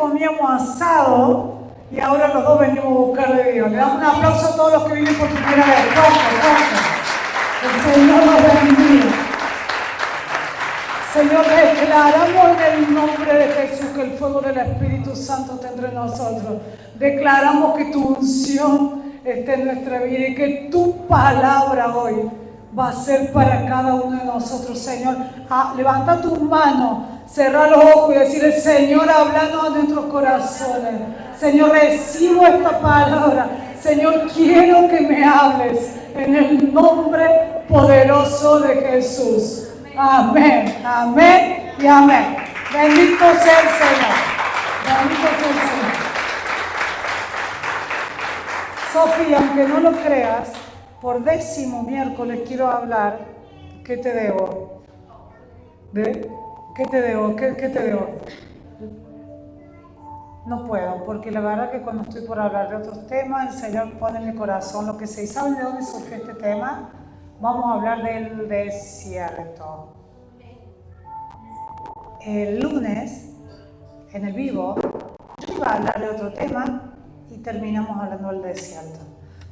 comíamos asado y ahora los dos venimos a buscar de Dios. Le damos un aplauso a todos los que vienen por primera vez. El Señor los bendiga. Señor, declaramos en el nombre de Jesús que el fuego del Espíritu Santo está entre nosotros. Declaramos que tu unción esté en nuestra vida y que tu palabra hoy va a ser para cada uno de nosotros, Señor. Levanta tus manos, cerra los ojos y decirle: Señor, háblanos a nuestros corazones. Señor, recibo esta palabra. Señor, quiero que me hables en el nombre poderoso de Jesús. Amén, amén y amén. Bendito sea el Señor. Bendito sea el Señor. Sofía, aunque no lo creas, por 10º miércoles quiero hablar. ¿Qué te debo? ¿Qué te debo? ¿Qué te debo? No puedo, porque la verdad que cuando estoy por hablar de otros temas, el Señor pone en mi corazón lo que sé. ¿Saben de dónde surgió este tema? Vamos a hablar del desierto. El lunes, en el vivo, yo iba a hablar de otro tema y terminamos hablando del desierto.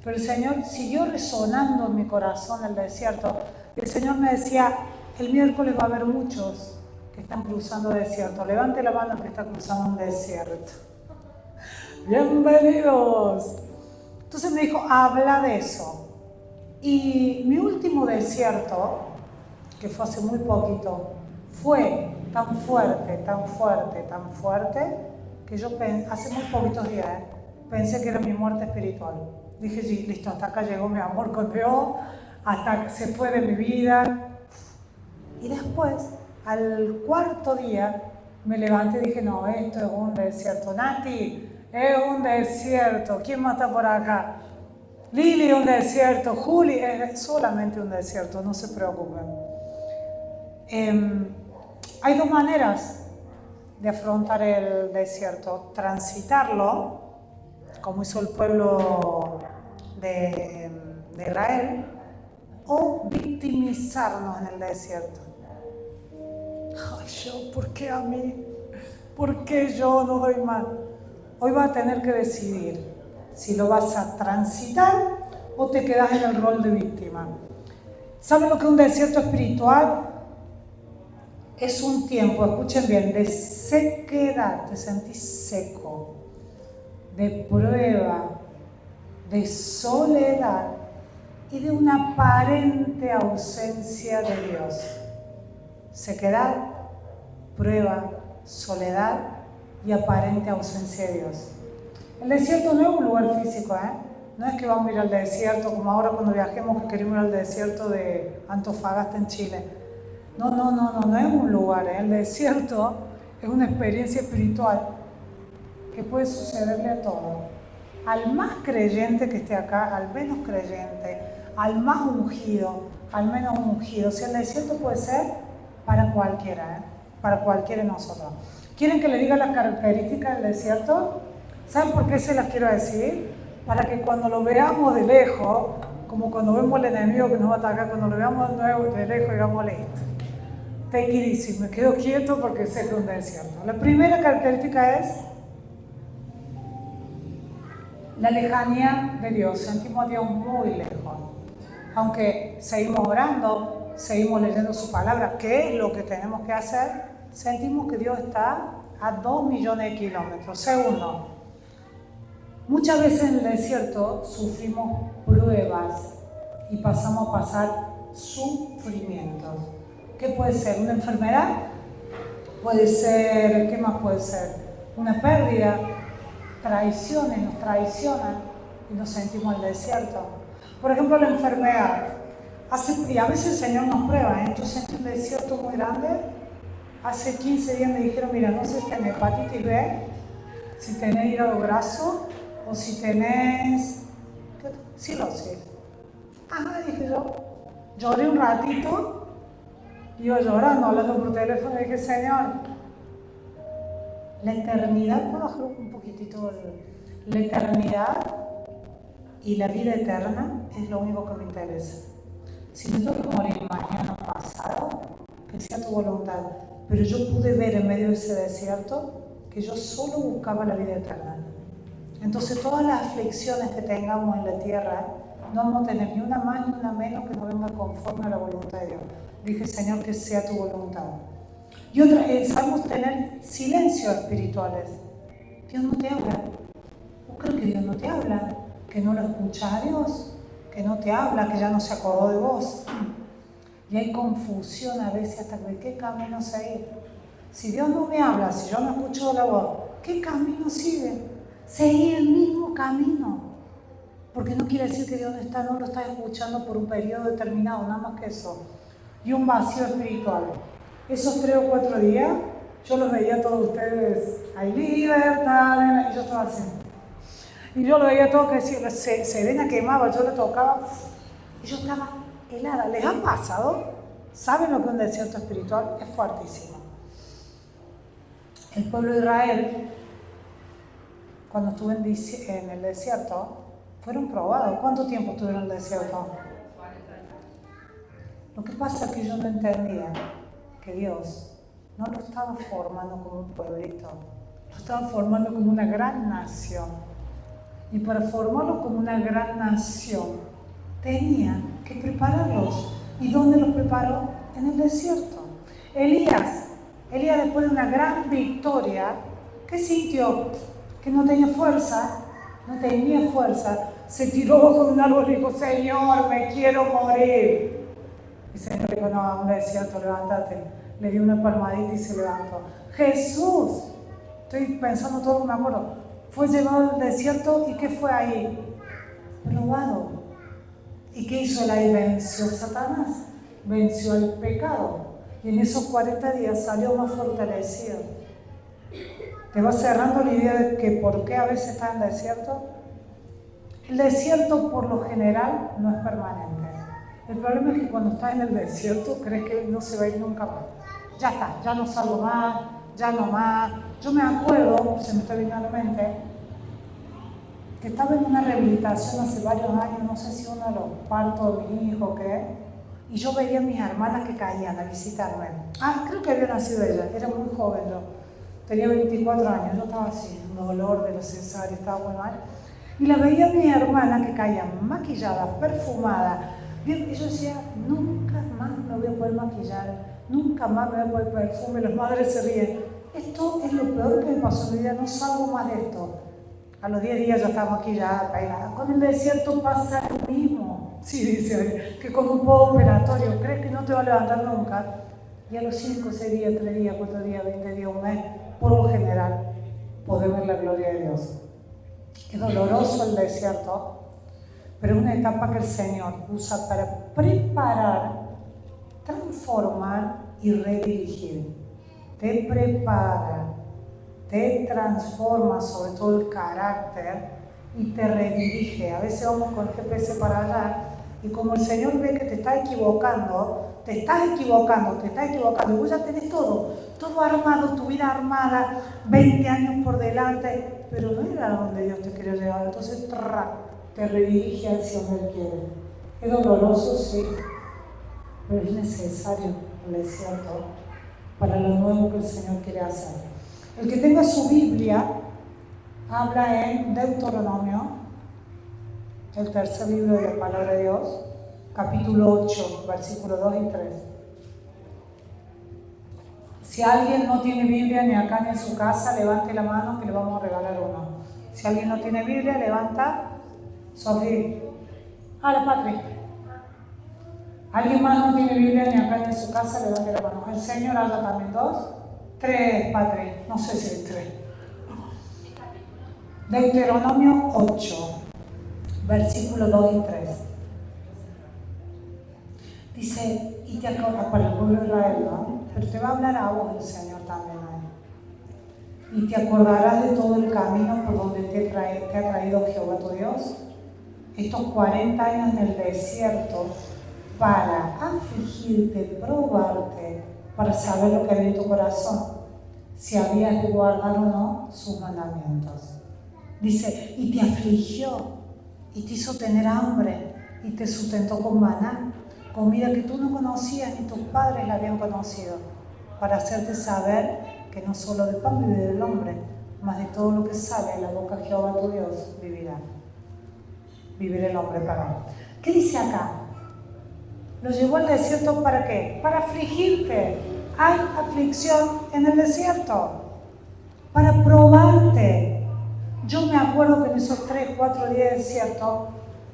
Pero el Señor siguió resonando en mi corazón el desierto. Y el Señor me decía: el miércoles va a haber muchos que están cruzando desierto. Levante la mano el que está cruzando un desierto. Bienvenidos. Entonces me dijo: habla de eso. Y mi último desierto, que fue hace muy poquito, fue tan fuerte, tan fuerte, tan fuerte, que yo hace muy poquitos días pensé que era mi muerte espiritual. Dije: sí, listo, hasta acá llegó mi amor con Dios, hasta que se fue de mi vida. Y después, al 4.º día, me levanté y dije: no, esto es un desierto. Nati, es un desierto. ¿Quién más está por acá? Lili, un desierto. Juli, es solamente un desierto, no se preocupen. Hay dos maneras de afrontar el desierto: transitarlo, como hizo el pueblo de Israel, o victimizarnos en el desierto. Ay, ¿por qué a mí? ¿Por qué yo no doy más? Hoy vas a tener que decidir si lo vas a transitar o te quedas en el rol de víctima. ¿Saben lo que es un desierto espiritual? Es un tiempo, escuchen bien, de sequedad, te sentís seco, de prueba, de soledad y de una aparente ausencia de Dios. Sequedad, prueba, soledad y aparente ausencia de Dios. El desierto no es un lugar físico, No es que vamos a ir al desierto, como ahora cuando viajemos que queremos ir al desierto de Antofagasta en Chile. No es un lugar, El desierto es una experiencia espiritual que puede sucederle a todos. Al más creyente que esté acá, al menos creyente, al más ungido, al menos ungido. O sea, el desierto puede ser para cualquiera, para cualquiera de nosotros. ¿Quieren que les diga las características del desierto? ¿Saben por qué se las quiero decir? Para que cuando lo veamos de lejos, como cuando vemos al enemigo que nos va a atacar, cuando lo veamos de nuevo de lejos, digamos: listo, take it easy, me quedo quieto porque sé que es un desierto. La primera característica es la lejanía de Dios. Sentimos a Dios muy lejos. Aunque seguimos orando, seguimos leyendo su palabra, ¿qué es lo que tenemos que hacer? Sentimos que Dios está a 2 millones de kilómetros. Segundo, muchas veces en el desierto sufrimos pruebas y pasamos a pasar sufrimientos. ¿Qué puede ser? ¿Una enfermedad? Puede ser, ¿qué más puede ser? Una pérdida, traiciones, nos traicionan y nos sentimos en el desierto. Por ejemplo, la enfermedad. Y a veces el Señor nos prueba, Yo sentí un desierto muy grande. Hace 15 días me dijeron: mira, no sé si tenés hepatitis B, si tenés hígado graso o si tenés cirrosis. Dije yo. Lloré un ratito, iba llorando, hablando por teléfono, y dije: Señor, la eternidad, ¿puedo bajar un poquitito? La eternidad y la vida eterna es lo único que me interesa. Si me tengo que morir mañana pasado, que sea tu voluntad. Pero yo pude ver en medio de ese desierto que yo solo buscaba la vida eterna. Entonces todas las aflicciones que tengamos en la tierra, no vamos a tener ni una más ni una menos que no venga conforme a la voluntad de Dios. Dije, Señor, que sea tu voluntad. Y otra, sabemos tener silencios espirituales. Dios no te habla. ¿Vos crees que Dios no te habla? ¿Que no lo escuchas a Dios? ¿Que no te habla? ¿Que ya no se acordó de vos? Y hay confusión a veces hasta de qué camino seguir. Si Dios no me habla, si yo no escucho la voz, ¿qué camino sigue? Seguir el mismo camino. Porque no quiere decir que Dios no lo está escuchando por un periodo determinado, nada más que eso. Y un vacío espiritual. Esos 3 o 4 días, yo los veía a todos ustedes, hay libertad, y yo estaba así. Y yo lo veía todo que decía, Serena quemaba, yo le tocaba, y yo estaba helada. ¿Les ha pasado? ¿Saben lo que es un desierto espiritual? Es fuertísimo. El pueblo de Israel, cuando estuvo en el desierto, fueron probados. ¿Cuánto tiempo estuvieron en el desierto? Lo que pasa es que yo no entendía que Dios no lo estaba formando como un pueblito, lo estaba formando como una gran nación. Y para formarlo como una gran nación, tenía que prepararlos. ¿Y dónde los preparó? En el desierto. Elías, después de una gran victoria, ¿qué sintió? Que no tenía fuerza, se tiró bajo un árbol y dijo, Señor, me quiero morir. Y el Señor le dijo, no, a un desierto, levántate. Le dio una palmadita y se levantó. Jesús, estoy pensando todo lo que me acuerdo, fue llevado al desierto y ¿qué fue ahí? Probado. ¿Y qué hizo él ahí? Venció a Satanás, venció el pecado. Y en esos 40 días salió más fortalecido. ¿Te va cerrando la idea de que por qué a veces está en el desierto? El desierto por lo general no es permanente. El problema es que cuando estás en el desierto crees que no se va a ir nunca más. Ya está, ya no salgo más, ya no más. Yo me acuerdo, se me está viniendo a la mente, que estaba en una rehabilitación hace varios años, no sé si uno de los partos de mi hijo o qué, y yo veía a mis hermanas que caían a visitarme. Creo que había nacido ella, era muy joven yo, tenía 24 años, yo estaba así, un dolor de los cesáreos, estaba muy mal, y la veía a mis hermanas que caían maquilladas, perfumadas, y yo decía, nunca más me voy a poder maquillar, nunca más me voy a poner perfume, las madres se ríen. Esto es lo peor que me pasó en mi vida, no salgo más de esto. A los 10 días ya estaba maquillada, peinada. Con el desierto pasa lo mismo. Sí, dice, que con un postoperatorio, crees que no te va a levantar nunca. Y a los 5, 6 días, 3 días, 4 días, 20 días, un mes, por lo general, podemos ver la gloria de Dios. Es doloroso el desierto, pero es una etapa que el Señor usa para preparar, transformar y redirigir. Te prepara, te transforma sobre todo el carácter y te redirige. A veces vamos con el GPS para allá y como el Señor ve que te estás equivocando, y vos ya tenés todo armado, tu vida armada, 20 años por delante, pero no era donde Dios te quería llevar. Entonces te redirige hacia donde Él quiere. Es doloroso, sí, pero es necesario el desierto para lo nuevo que el Señor quiere hacer. El que tenga su Biblia, habla en Deuteronomio, el tercer libro de la Palabra de Dios, capítulo 8, versículos 2 y 3. Si alguien no tiene Biblia ni acá ni en su casa, levante la mano que le vamos a regalar uno. Si alguien no tiene Biblia, levanta. Sofía. La Patri. ¿Alguien más no tiene Biblia ni acá ni en su casa? Levante la mano. El Señor habla también. 2, 3, Patri. No sé si hay 3. Deuteronomio 8, versículos 2 y 3. Dice, y te acordarás para el pueblo de Israel, ¿no? Pero te va a hablar a vos el Señor también ahí. Y te acordarás de todo el camino por donde te ha traído Jehová tu Dios, estos 40 años en el desierto, para afligirte, probarte, para saber lo que había en tu corazón, si habías de guardar o no sus mandamientos. Dice, y te afligió, y te hizo tener hambre, y te sustentó con maná, comida que tú no conocías ni tus padres la habían conocido, para hacerte saber que no solo de pan vive el hombre, mas de todo lo que sale de la boca de Jehová tu Dios vivirá. Vivir el hombre, perdón. ¿Qué dice acá? Lo llevó al desierto ¿para qué? Para afligirte. Hay aflicción en el desierto. Para probarte. Yo me acuerdo que en esos 3, 4 días de desierto,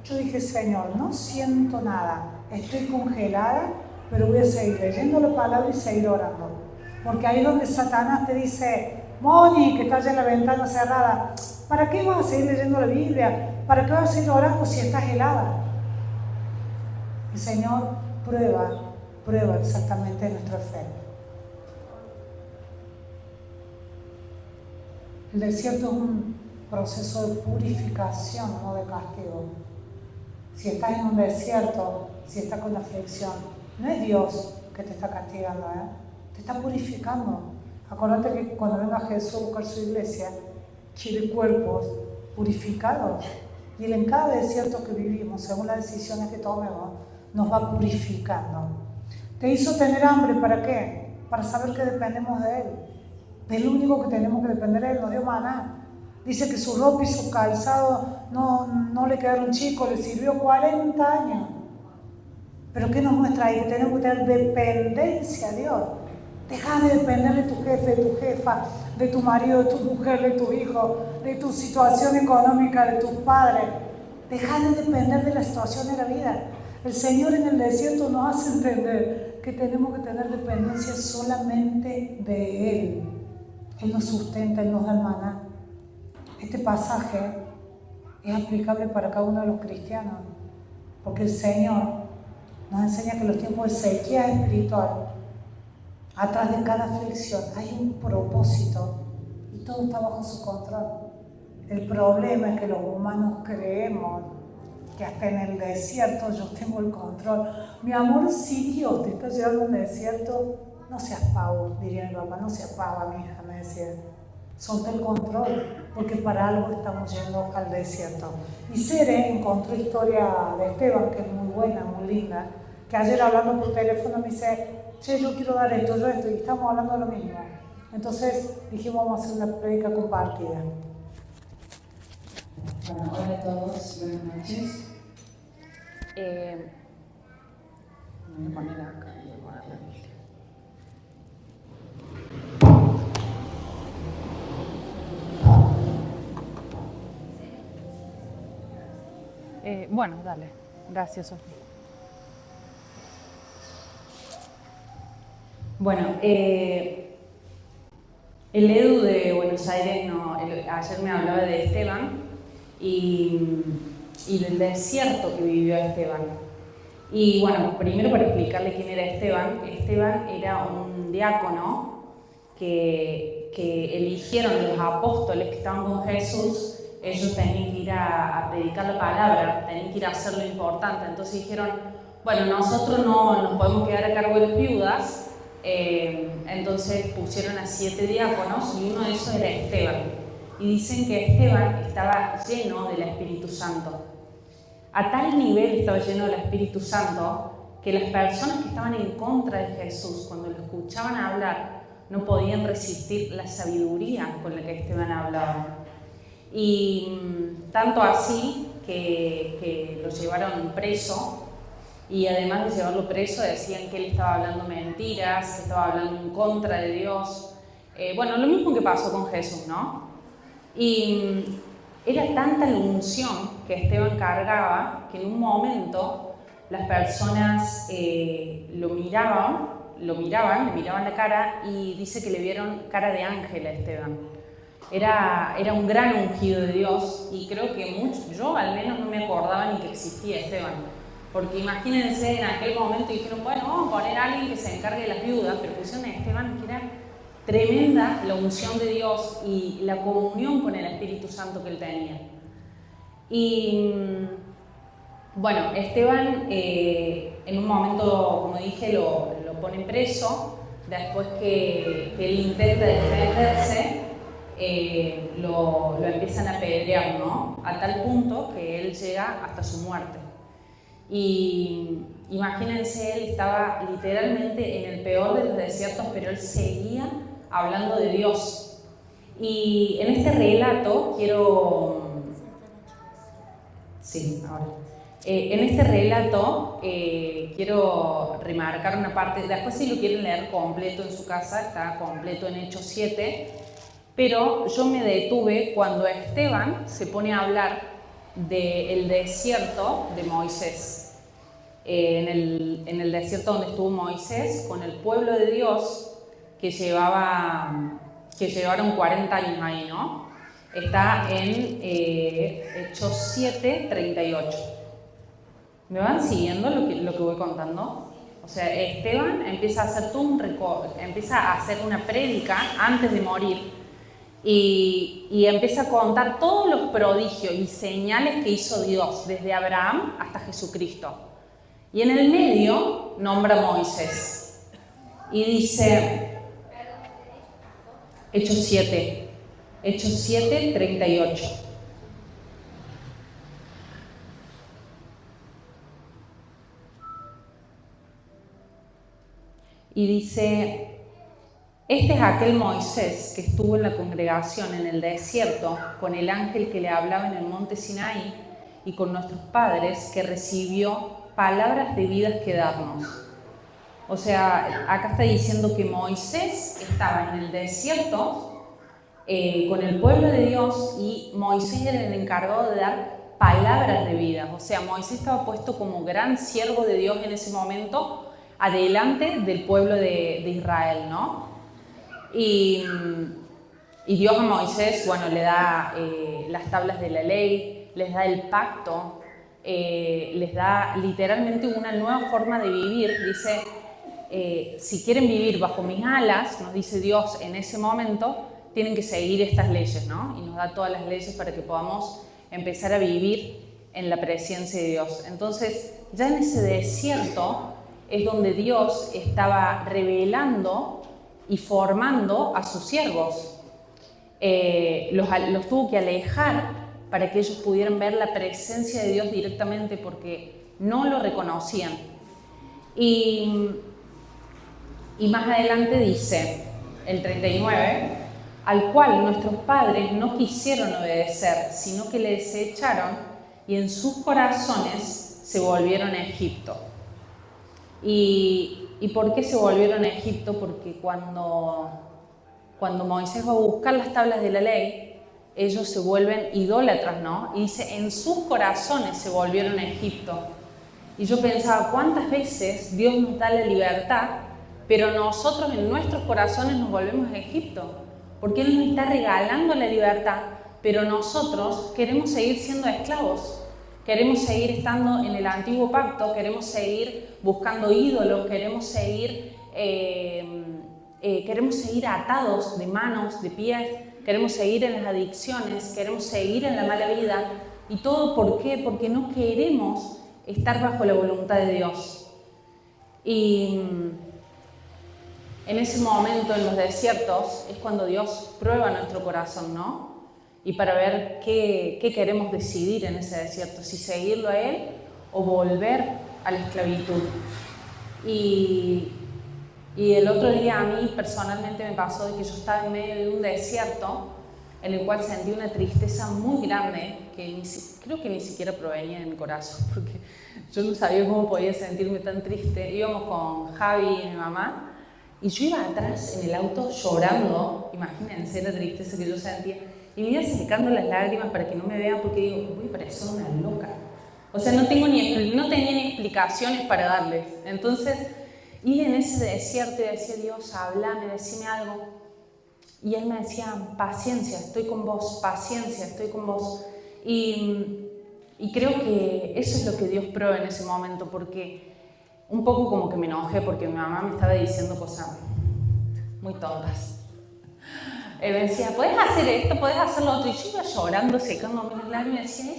yo dije, Señor, no siento nada. Estoy congelada, pero voy a seguir leyendo la palabra y seguir orando. Porque ahí es donde Satanás te dice, Moni, que estás en la ventana cerrada, ¿para qué vas a seguir leyendo la Biblia? ¿Para qué vas a seguir orando si estás helada? El Señor prueba exactamente nuestra fe. El desierto es un proceso de purificación, no de castigo. Si estás en un desierto, si estás con aflicción, no es Dios que te está castigando, te está purificando. Acuérdate que cuando venga Jesús a buscar su iglesia, quiere cuerpos purificados. Y Él en cada desierto que vivimos, según las decisiones que tomemos, nos va purificando. ¿Te hizo tener hambre para qué? Para saber que dependemos de Él. Del único que tenemos que depender de Él, nos dio maná. Dice que su ropa y su calzado no le quedaron chicos, le sirvió 40 años. Pero ¿qué nos muestra ahí? Que tenemos que tener dependencia de Dios. Deja de depender de tu jefe, de tu jefa, de tu marido, de tu mujer, de tu hijo, de tu situación económica, de tus padres. Deja de depender de la situación de la vida. El Señor en el desierto nos hace entender que tenemos que tener dependencia solamente de Él. Él nos sustenta, Él nos da el maná. Este pasaje es aplicable para cada uno de los cristianos, porque el Señor nos enseña que en los tiempos de sequía espiritual, atrás de cada aflicción hay un propósito y todo está bajo su control. El problema es que los humanos creemos que hasta en el desierto yo tengo el control. Mi amor, si Dios te está llevando al desierto, no seas pavo, diría mi papá, no seas pava, mi hija, me decía. Solta el control, porque para algo estamos yendo al desierto. Y Cere encontró historia de Esteban, que es muy buena, muy linda, que ayer hablando por teléfono me dice, che, yo quiero dar esto, y estamos hablando de lo mismo. Entonces dijimos, vamos a hacer una prédica compartida. Bueno, hola a todos, buenas noches. Voy a poner acá, voy a poner la Biblia. Bueno, dale. Gracias, Sofía. Bueno, el Edu de Buenos Aires ayer me hablaba de Esteban y del desierto que vivió Esteban. Y bueno, primero para explicarle quién era Esteban. Esteban era un diácono que eligieron los apóstoles que estaban con Jesús. Ellos tenían que ir a predicar la palabra, tenían que ir a hacer lo importante. Entonces dijeron, bueno, nosotros no nos podemos quedar a cargo de las viudas. Entonces pusieron a 7 diáconos y uno de esos era Esteban. Y dicen que Esteban estaba lleno del Espíritu Santo. A tal nivel estaba lleno del Espíritu Santo que las personas que estaban en contra de Jesús, cuando lo escuchaban hablar, no podían resistir la sabiduría con la que Esteban hablaba. Y tanto así que lo llevaron preso. Y además de llevarlo preso, decían que él estaba hablando mentiras, estaba hablando en contra de Dios. Bueno, lo mismo que pasó con Jesús, ¿no? Y era tanta la unción que Esteban cargaba que en un momento las personas lo miraban, le miraban la cara y dice que le vieron cara de ángel a Esteban. Era un gran ungido de Dios y creo que yo al menos no me acordaba ni que existía Esteban. Porque imagínense, en aquel momento dijeron, bueno, vamos a poner a alguien que se encargue de las viudas, pero pusieron a Esteban, que era tremenda la unción de Dios y la comunión con el Espíritu Santo que él tenía. Y bueno, Esteban en un momento, como dije, lo ponen preso, después que él intenta defenderse, lo empiezan a apedrear, ¿no? A tal punto que él llega hasta su muerte. Y imagínense, él estaba literalmente en el peor de los desiertos, pero él seguía hablando de Dios. Y en este relato en este relato quiero remarcar una parte, después si lo quieren leer completo en su casa, está completo en Hechos 7, pero yo me detuve cuando Esteban se pone a hablar del desierto de Moisés. En el desierto donde estuvo Moisés con el pueblo de Dios que llevaron 40 años ahí, ¿no? Está en Hechos 7, 38. ¿Me van siguiendo lo que voy contando? O sea, Esteban empieza a hacer una prédica antes de morir y empieza a contar todos los prodigios y señales que hizo Dios desde Abraham hasta Jesucristo. Y en el medio nombra a Moisés y dice, Hechos 7, 38. Y dice, este es aquel Moisés que estuvo en la congregación en el desierto con el ángel que le hablaba en el monte Sinaí y con nuestros padres, que recibió palabras de vida que darnos. O sea, acá está diciendo que Moisés estaba en el desierto con el pueblo de Dios y Moisés era el encargado de dar palabras de vida. O sea, Moisés estaba puesto como gran siervo de Dios en ese momento, adelante del pueblo de Israel, ¿no? Y Dios a Moisés, bueno, le da las tablas de la ley, les da el pacto, les da literalmente una nueva forma de vivir. Dice, si quieren vivir bajo mis alas, nos dice Dios en ese momento, tienen que seguir estas leyes, ¿no? Y nos da todas las leyes para que podamos empezar a vivir en la presencia de Dios. Entonces, ya en ese desierto es donde Dios estaba revelando y formando a sus siervos. Los tuvo que alejar para que ellos pudieran ver la presencia de Dios directamente porque no lo reconocían. Y más adelante dice, el 39, al cual nuestros padres no quisieron obedecer, sino que le desecharon y en sus corazones se volvieron a Egipto. ¿Y por qué se volvieron a Egipto? Porque cuando Moisés va a buscar las tablas de la ley, ellos se vuelven idólatras, ¿no? Y dice, en sus corazones se volvieron a Egipto. Y yo pensaba, ¿cuántas veces Dios nos da la libertad, pero nosotros en nuestros corazones nos volvemos a Egipto? Porque Él nos está regalando la libertad, pero nosotros queremos seguir siendo esclavos. Queremos seguir estando en el antiguo pacto, queremos seguir buscando ídolos, queremos seguir atados de manos, de pies, queremos seguir en las adicciones, queremos seguir en la mala vida. ¿Y todo por qué? Porque no queremos estar bajo la voluntad de Dios. Y en ese momento, en los desiertos, es cuando Dios prueba nuestro corazón, ¿no? Y para ver qué queremos decidir en ese desierto, si seguirlo a Él o volver a la esclavitud. Y el otro día a mí personalmente me pasó de que yo estaba en medio de un desierto en el cual sentí una tristeza muy grande que creo que ni siquiera provenía de mi corazón, porque yo no sabía cómo podía sentirme tan triste. Íbamos con Javi y mi mamá y yo iba atrás en el auto llorando, imagínense la tristeza que yo sentía. Y me iba secando las lágrimas para que no me vean porque digo, voy a parecer una loca. O sea, no tenía ni explicaciones para darles. Entonces, iba en ese desierto y decía, Dios, háblame, decime algo. Y Él me decía, paciencia, estoy con vos, paciencia, estoy con vos. Y creo que eso es lo que Dios prueba en ese momento, porque un poco como que me enojé porque mi mamá me estaba diciendo cosas muy tontas. Me decía, ¿puedes hacer esto? ¿Puedes hacer lo otro? Y yo iba llorando, secándome las lágrimas y decía,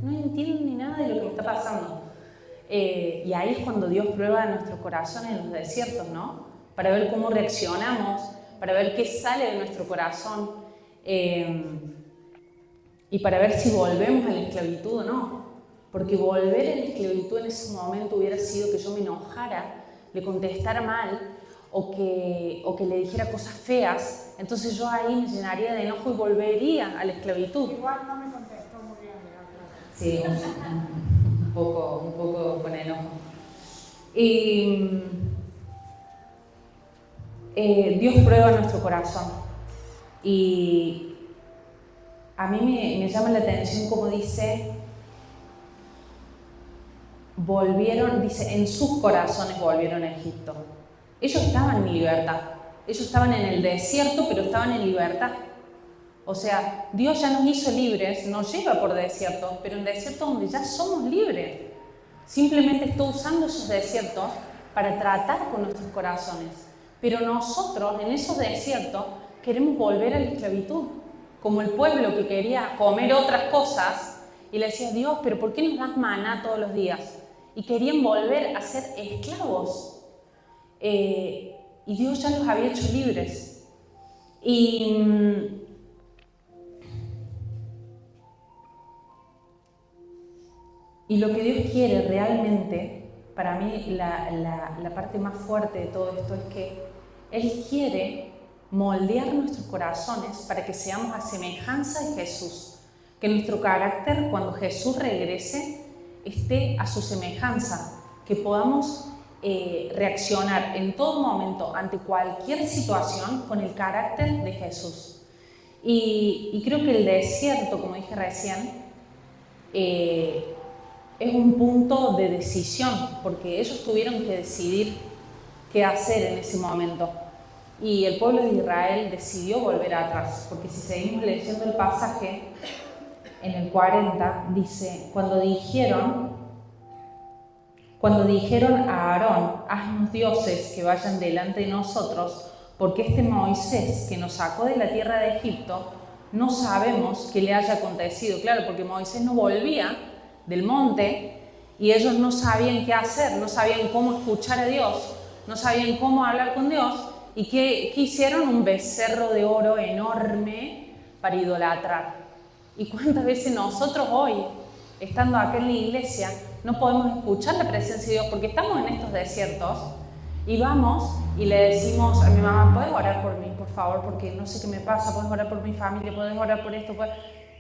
no entiendo ni nada de lo que me está pasando. Y ahí es cuando Dios prueba nuestro corazón en los desiertos, ¿no? Para ver cómo reaccionamos, para ver qué sale de nuestro corazón y para ver si volvemos a la esclavitud o no. Porque volver a la esclavitud en ese momento hubiera sido que yo me enojara, le contestara mal o que le dijera cosas feas, entonces yo ahí me llenaría de enojo y volvería a la esclavitud. Igual no me contestó muy bien. Sí, un poco con enojo. Y Dios prueba nuestro corazón. Y a mí me llama la atención como dice, en sus corazones volvieron a Egipto. Ellos estaban en libertad. Ellos estaban en el desierto, pero estaban en libertad. O sea, Dios ya nos hizo libres, nos lleva por desiertos, pero en desiertos donde ya somos libres. Simplemente está usando esos desiertos para tratar con nuestros corazones. Pero nosotros, en esos desiertos, queremos volver a la esclavitud. Como el pueblo que quería comer otras cosas y le decía, Dios, ¿pero por qué nos das maná todos los días? Y querían volver a ser esclavos. Y Dios ya los había hecho libres. Y lo que Dios quiere realmente, para mí la parte más fuerte de todo esto es que Él quiere moldear nuestros corazones para que seamos a semejanza de Jesús. Que nuestro carácter, cuando Jesús regrese, esté a su semejanza. Que podamos reaccionar en todo momento ante cualquier situación con el carácter de Jesús. Y creo que el desierto, como dije recién, es un punto de decisión, porque ellos tuvieron que decidir qué hacer en ese momento. Y el pueblo de Israel decidió volver atrás, porque si seguimos leyendo el pasaje, en el 40 dice, cuando dijeron a Aarón, haznos dioses que vayan delante de nosotros, porque este Moisés que nos sacó de la tierra de Egipto, no sabemos qué le haya acontecido. Claro, porque Moisés no volvía del monte y ellos no sabían qué hacer, no sabían cómo escuchar a Dios, no sabían cómo hablar con Dios. ¿Y qué hicieron? Un becerro de oro enorme para idolatrar. ¿Y cuántas veces nosotros hoy, estando acá en la iglesia, no podemos escuchar la presencia de Dios porque estamos en estos desiertos y vamos y le decimos a mi mamá, ¿puedes orar por mí, por favor? Porque no sé qué me pasa, ¿puedes orar por mi familia? ¿Puedes orar por esto?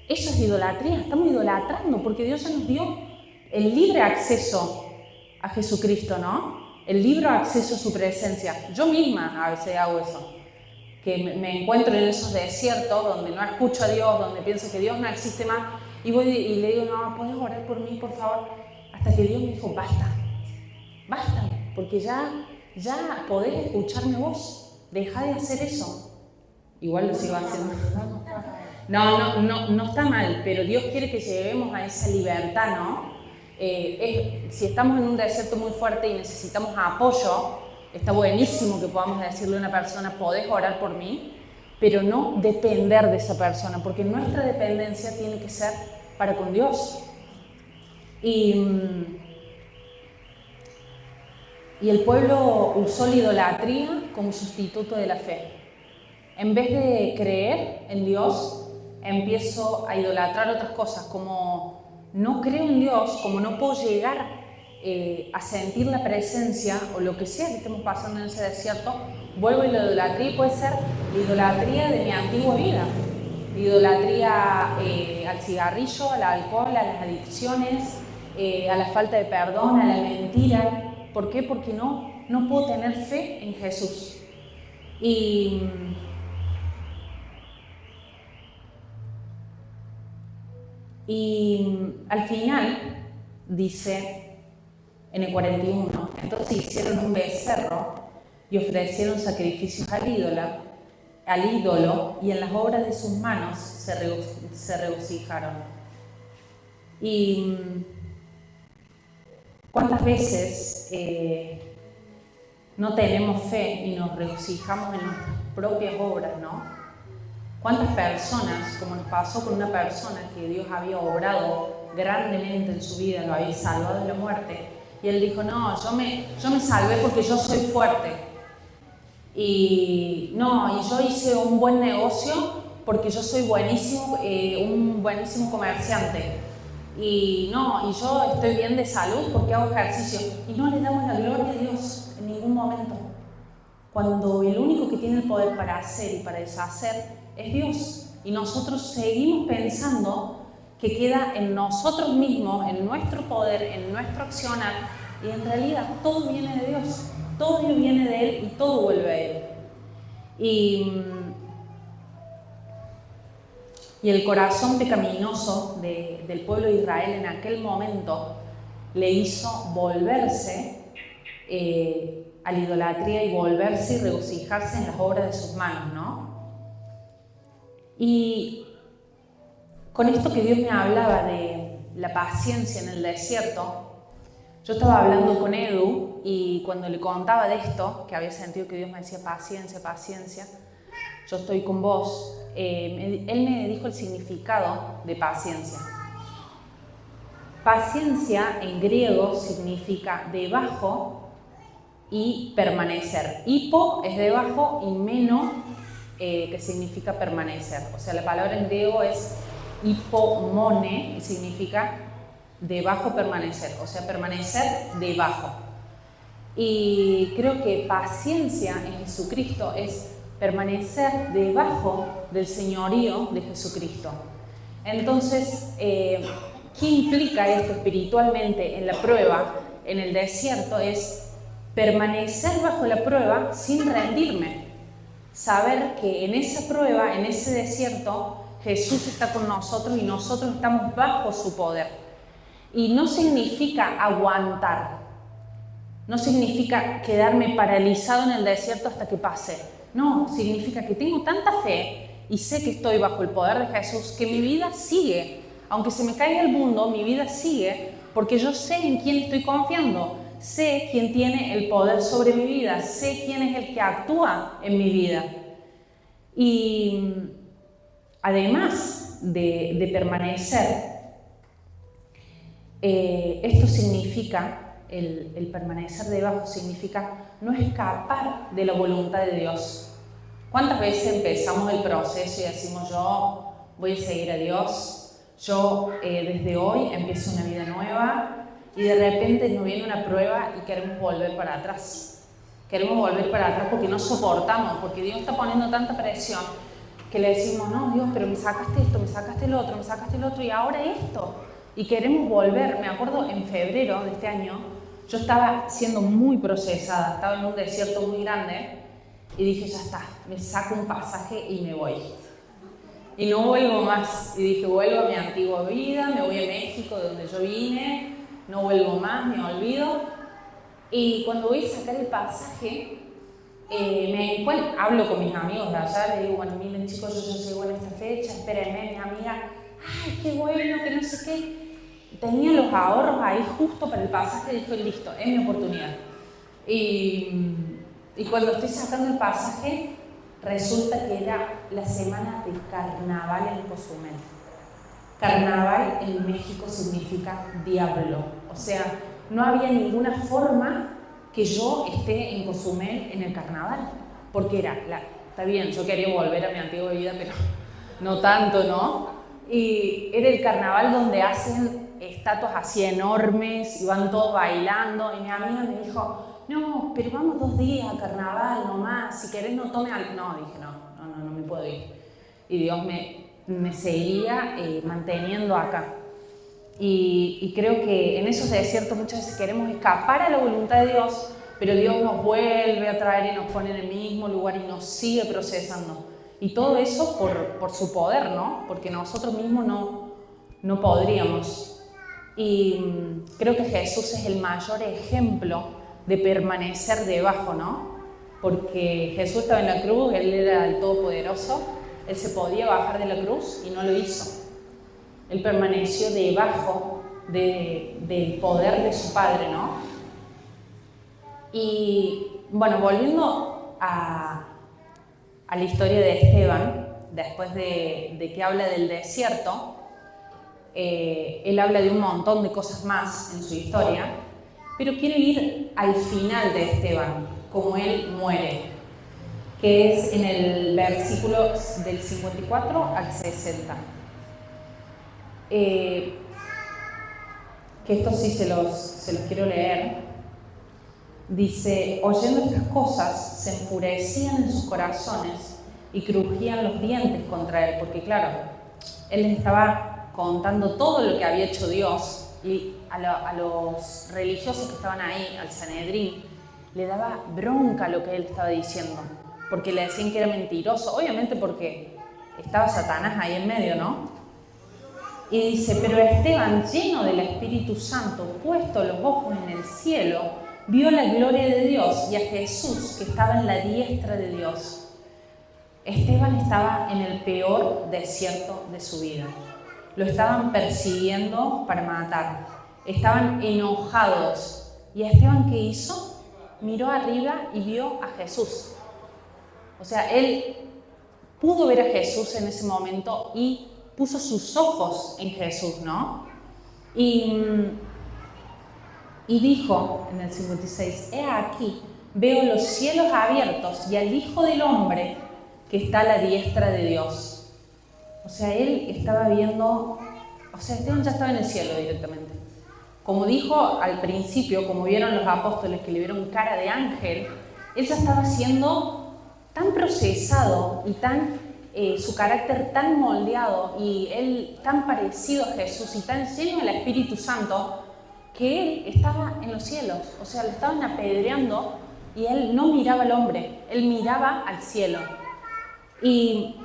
Eso es idolatría, estamos idolatrando porque Dios ya nos dio el libre acceso a Jesucristo, ¿no? El libre acceso a su presencia. Yo misma a veces hago eso, que me encuentro en esos desiertos donde no escucho a Dios, donde pienso que Dios no existe más y voy y le digo, no, ¿puedes orar por mí, por favor? Hasta que Dios me dijo, basta, porque ya podés escucharme vos, deja de hacer eso. Igual lo sigo haciendo. No está mal, pero Dios quiere que lleguemos a esa libertad, ¿no? Si estamos en un desierto muy fuerte y necesitamos apoyo, está buenísimo que podamos decirle a una persona, podés orar por mí, pero no depender de esa persona, porque nuestra dependencia tiene que ser para con Dios. Y el pueblo usó la idolatría como sustituto de la fe. En vez de creer en Dios, empiezo a idolatrar otras cosas, como no creo en Dios, como no puedo llegar a sentir la presencia o lo que sea que estemos pasando en ese desierto, vuelvo a la idolatría. Puede ser la idolatría de mi antigua vida, la idolatría al cigarrillo, al alcohol, a las adicciones, a la falta de perdón, a la mentira. ¿Por qué? Porque no puedo tener fe en Jesús. Y al final dice en el 41, entonces hicieron un becerro y ofrecieron sacrificios al ídolo y en las obras de sus manos se regocijaron. Y ¿cuántas veces no tenemos fe y nos regocijamos en nuestras propias obras, no? ¿Cuántas personas, como nos pasó con una persona que Dios había obrado grandemente en su vida, lo había salvado de la muerte, y él dijo, no, yo me salvé porque yo soy fuerte, y yo hice un buen negocio porque yo soy buenísimo, un buenísimo comerciante, y yo estoy bien de salud porque hago ejercicio, y no le damos la gloria a Dios en ningún momento. cuando el único que tiene el poder para hacer y para deshacer es Dios. Y nosotros seguimos pensando que queda en nosotros mismos, en nuestro poder, en nuestro accionar, y en realidad todo viene de Dios, todo viene de Él y todo vuelve a Él. Y el corazón pecaminoso del pueblo de Israel en aquel momento le hizo volverse a la idolatría y volverse y regocijarse en las obras de sus manos, ¿no? Y con esto que Dios me hablaba de la paciencia en el desierto, yo estaba hablando con Edu y cuando le contaba de esto, que había sentido que Dios me decía paciencia, paciencia, yo estoy con vos, él me dijo el significado de paciencia. Paciencia en griego significa debajo y permanecer. Hipo es debajo y meno, que significa permanecer. O sea, la palabra en griego es hipomone y significa debajo permanecer, o sea, permanecer debajo. Y creo que paciencia en Jesucristo es permanecer debajo del señorío de Jesucristo. Entonces, ¿qué implica esto espiritualmente en la prueba, en el desierto? Es permanecer bajo la prueba sin rendirme. Saber que en esa prueba, en ese desierto, Jesús está con nosotros y nosotros estamos bajo su poder. Y no significa aguantar, no significa quedarme paralizado en el desierto hasta que pase. No, significa que tengo tanta fe y sé que estoy bajo el poder de Jesús, que mi vida sigue. Aunque se me caiga el mundo, mi vida sigue porque yo sé en quién estoy confiando. Sé quién tiene el poder sobre mi vida, sé quién es el que actúa en mi vida. Y además de permanecer, esto significa, el permanecer debajo significa no escapar de la voluntad de Dios. ¿Cuántas veces empezamos el proceso y decimos yo voy a seguir a Dios, yo desde hoy empiezo una vida nueva y de repente nos viene una prueba y queremos volver para atrás? Queremos volver para atrás porque no soportamos, porque Dios está poniendo tanta presión que le decimos, no Dios, pero me sacaste esto, me sacaste el otro, me sacaste el otro y ahora esto. Y queremos volver. Me acuerdo en febrero de este año, yo estaba siendo muy procesada, estaba en un desierto muy grande y dije, ya está, me saco un pasaje y me voy. Y no vuelvo más. Y dije, vuelvo a mi antigua vida, me voy a México, de donde yo vine, no vuelvo más, me olvido. Y cuando voy a sacar el pasaje, hablo con mis amigos de allá, le digo, bueno, miren chicos, yo llego en esta fecha, espérenme, mi amiga, ay, qué bueno, que no sé qué. Tenía los ahorros ahí justo para el pasaje y dije, listo, es mi oportunidad. Y cuando estoy sacando el pasaje, resulta que era la semana de carnaval en Cozumel. Carnaval en México significa diablo. O sea, no había ninguna forma que yo esté en Cozumel en el carnaval. Porque está bien, yo quería volver a mi antigua vida, pero no tanto, ¿no? Y era el carnaval donde hacen estatuas así enormes y van todos bailando. Y mi amiga me dijo, no, pero vamos 2 días a carnaval nomás, si querés no tome algo. No, dije, no me puedo ir. Y Dios me seguía manteniendo acá. Y creo que en esos desiertos muchas veces queremos escapar a la voluntad de Dios, pero Dios nos vuelve a traer y nos pone en el mismo lugar y nos sigue procesando. Y todo eso por su poder, ¿no? Porque nosotros mismos no podríamos. Y creo que Jesús es el mayor ejemplo de permanecer debajo, ¿no? Porque Jesús estaba en la cruz, Él era el Todopoderoso, Él se podía bajar de la cruz y no lo hizo. Él permaneció debajo del poder de su Padre, ¿no? Y bueno, volviendo a la historia de Esteban, después de que habla del desierto, él habla de un montón de cosas más en su historia, pero quiero ir al final de Esteban, como él muere, que es en el versículo del 54 al 60. Que esto sí se los quiero leer. Dice, oyendo estas cosas, se enfurecían en sus corazones y crujían los dientes contra él, porque claro, él les estaba contando todo lo que había hecho Dios y a los religiosos que estaban ahí, al Sanedrín, le daba bronca lo que él estaba diciendo, porque le decían que era mentiroso, obviamente porque estaba Satanás ahí en medio, ¿no? Y dice, pero Esteban, lleno del Espíritu Santo, puesto los ojos en el cielo, vio la gloria de Dios y a Jesús que estaba en la diestra de Dios. Esteban estaba en el peor desierto de su vida. Lo estaban persiguiendo para matar. Estaban enojados. ¿Y Esteban qué hizo? Miró arriba y vio a Jesús. O sea, él pudo ver a Jesús en ese momento y puso sus ojos en Jesús, ¿no? Y dijo en el 56, he aquí, veo los cielos abiertos y al Hijo del Hombre que está a la diestra de Dios. O sea, él estaba viendo, o sea, Esteban ya estaba en el cielo directamente. Como dijo al principio, como vieron los apóstoles que le vieron cara de ángel, él ya estaba siendo tan procesado y su carácter tan moldeado y él tan parecido a Jesús y tan lleno del Espíritu Santo que él estaba en los cielos, o sea, lo estaban apedreando y él no miraba al hombre, él miraba al cielo. Y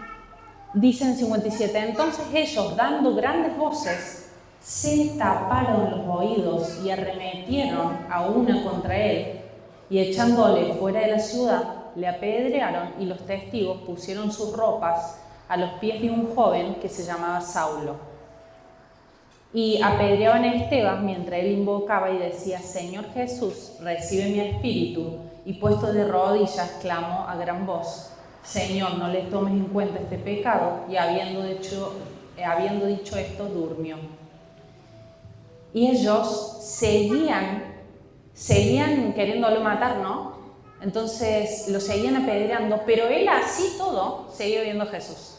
dice en 57, entonces ellos, dando grandes voces, se taparon los oídos y arremetieron a una contra él y echándole fuera de la ciudad, le apedrearon y los testigos pusieron sus ropas a los pies de un joven que se llamaba Saulo. Y apedreaban a Esteban mientras él invocaba y decía, Señor Jesús, recibe mi espíritu. Y puesto de rodillas, clamó a gran voz, Señor, no le tomes en cuenta este pecado. Y habiendo dicho esto, durmió. Y ellos seguían queriéndolo matar, ¿no? Entonces lo seguían apedreando, pero él así todo seguía viendo a Jesús.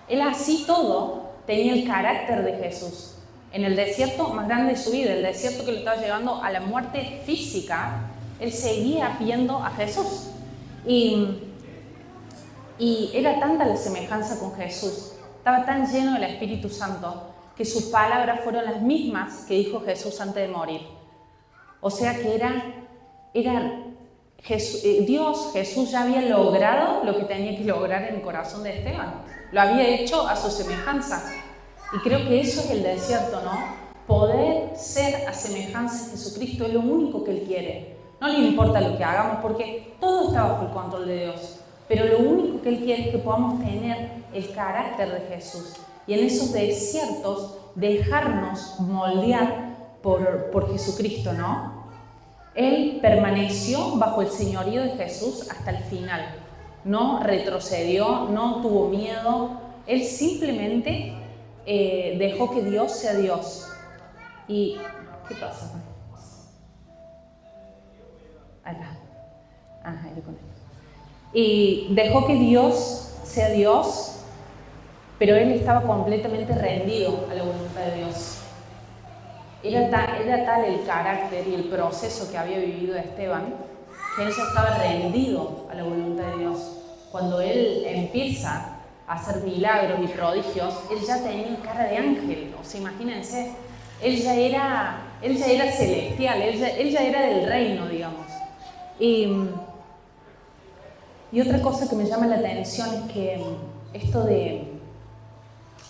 Él así todo tenía el carácter de Jesús. En el desierto más grande de su vida, el desierto que lo estaba llevando a la muerte física, él seguía viendo a Jesús. Y era tanta la semejanza con Jesús, estaba tan lleno del Espíritu Santo, que sus palabras fueron las mismas que dijo Jesús antes de morir. O sea que Jesús ya había logrado lo que tenía que lograr en el corazón de Esteban. Lo había hecho a su semejanza. Y creo que eso es el desierto, ¿no? Poder ser a semejanza de Jesucristo es lo único que Él quiere. No le importa lo que hagamos porque todo está bajo el control de Dios. Pero lo único que Él quiere es que podamos tener el carácter de Jesús. Y en esos desiertos dejarnos moldear por Jesucristo, ¿no? Él permaneció bajo el señorío de Jesús hasta el final. No retrocedió, no tuvo miedo. Él simplemente dejó que Dios sea Dios. ¿Y qué pasa? Ahí está. Ajá, ahí con esto. Y dejó que Dios sea Dios, pero él estaba completamente rendido a la voluntad de Dios. Era tal el carácter y el proceso que había vivido Esteban, que él ya estaba rendido a la voluntad de Dios. Cuando él empieza a hacer milagros y prodigios, él ya tenía cara de ángel. O sea, imagínense, él ya era celestial, él ya era del reino, digamos. Y otra cosa que me llama la atención es que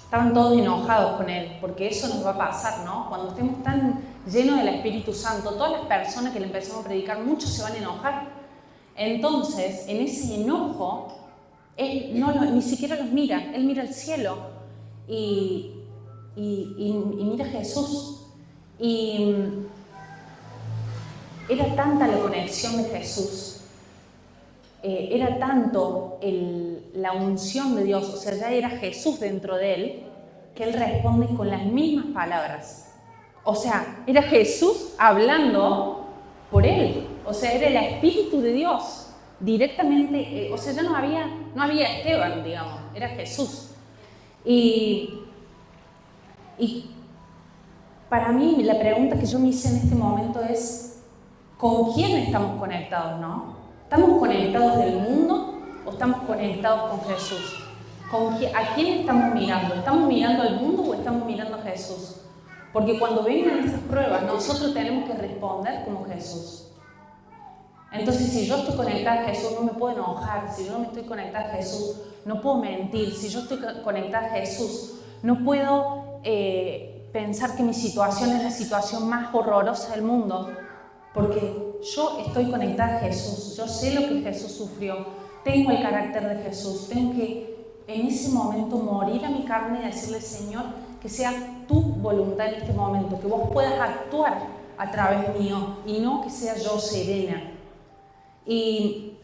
estaban todos enojados con él, porque eso nos va a pasar, ¿no? Cuando estemos tan llenos del Espíritu Santo, todas las personas que le empezamos a predicar, muchos se van a enojar. Entonces, en ese enojo, él ni siquiera los mira, él mira al cielo y mira a Jesús. Y era tanta la conexión de Jesús, era tanto la unción de Dios, o sea, ya era Jesús dentro de él, que él responde con las mismas palabras. O sea, era Jesús hablando por él, o sea, era el Espíritu de Dios directamente, o sea, ya no había Esteban, digamos, era Jesús. Y para mí la pregunta que yo me hice en este momento es, ¿con quién estamos conectados, no? ¿Estamos conectados del mundo o estamos conectados con Jesús? ¿A quién estamos mirando? ¿Estamos mirando al mundo o estamos mirando a Jesús? Porque cuando vengan estas pruebas, nosotros tenemos que responder como Jesús. Entonces, si yo estoy conectada a Jesús, no me puedo enojar. Si yo no me estoy conectada a Jesús, no puedo mentir. Si yo estoy conectada a Jesús, no puedo pensar que mi situación es la situación más horrorosa del mundo. Porque yo estoy conectada a Jesús. Yo sé lo que Jesús sufrió. Tengo el carácter de Jesús. Tengo que, en ese momento, morir a mi carne y decirle, Señor, que sea tu voluntad en este momento. Que vos puedas actuar a través mío y no que sea yo serena. Y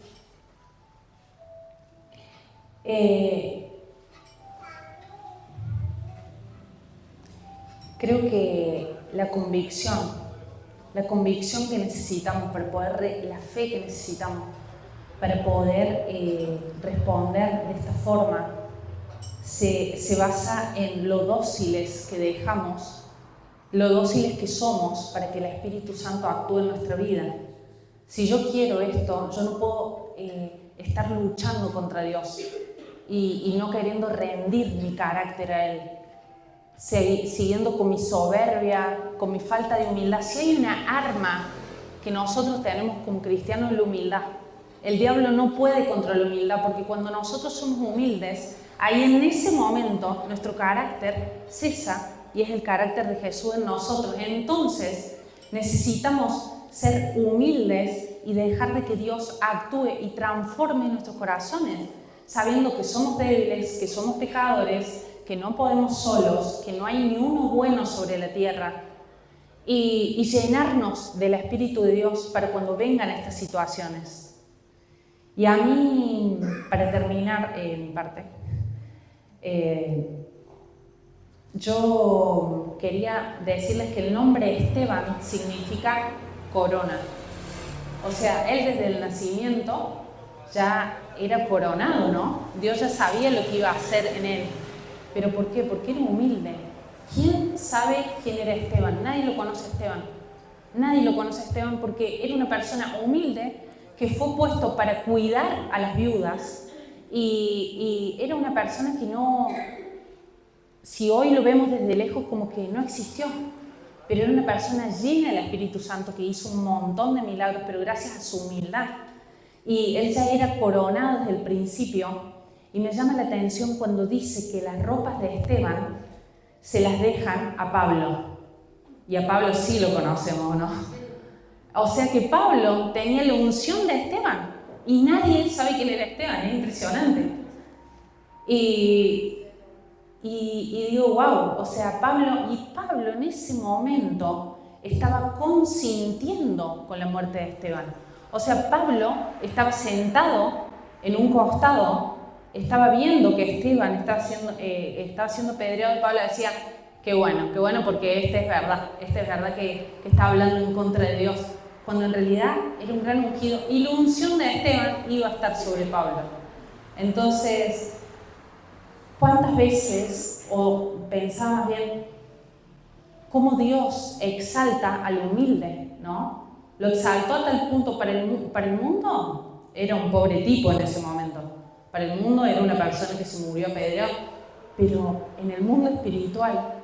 creo que la convicción que necesitamos para poder, la fe que necesitamos para poder responder de esta forma se basa en lo dóciles que dejamos, lo dóciles que somos para que el Espíritu Santo actúe en nuestra vida. Si yo quiero esto, yo no puedo estar luchando contra Dios y no queriendo rendir mi carácter a Él, siguiendo con mi soberbia, con mi falta de humildad. Si hay una arma que nosotros tenemos como cristianos, es la humildad. El diablo no puede contra la humildad, porque cuando nosotros somos humildes, ahí en ese momento nuestro carácter cesa y es el carácter de Jesús en nosotros. Entonces necesitamos ser humildes y dejar de que Dios actúe y transforme nuestros corazones, sabiendo que somos débiles, que somos pecadores, que no podemos solos, que no hay ni uno bueno sobre la tierra, y llenarnos del Espíritu de Dios para cuando vengan estas situaciones. Y a mí, para terminar mi parte, yo quería decirles que el nombre Esteban significa corona. O sea, él desde el nacimiento ya era coronado, ¿no? Dios ya sabía lo que iba a hacer en él. ¿Pero por qué? Porque era humilde. ¿Quién sabe quién era Esteban? Nadie lo conoce a Esteban. Nadie lo conoce a Esteban porque era una persona humilde que fue puesto para cuidar a las viudas y era una persona que no, si hoy lo vemos desde lejos, como que no existió. Pero era una persona llena del Espíritu Santo que hizo un montón de milagros, pero gracias a su humildad. Y él ya era coronado desde el principio. Y me llama la atención cuando dice que las ropas de Esteban se las dejan a Pablo. Y a Pablo sí lo conocemos, ¿no? O sea que Pablo tenía la unción de Esteban. Y nadie sabe quién era Esteban, es impresionante. Y digo, wow, o sea, Pablo en ese momento estaba consintiendo con la muerte de Esteban. O sea, Pablo estaba sentado en un costado, estaba viendo que Esteban estaba siendo apedreado y Pablo decía, qué bueno, porque este es verdad que está hablando en contra de Dios. Cuando en realidad era un gran ungido y la unción de Esteban iba a estar sobre Pablo. Entonces, ¿cuántas veces, o pensabas bien, cómo Dios exalta al humilde, ¿no? Lo exaltó a tal punto para el mundo, era un pobre tipo en ese momento. Para el mundo era una persona que se murió apedreado, pero en el mundo espiritual,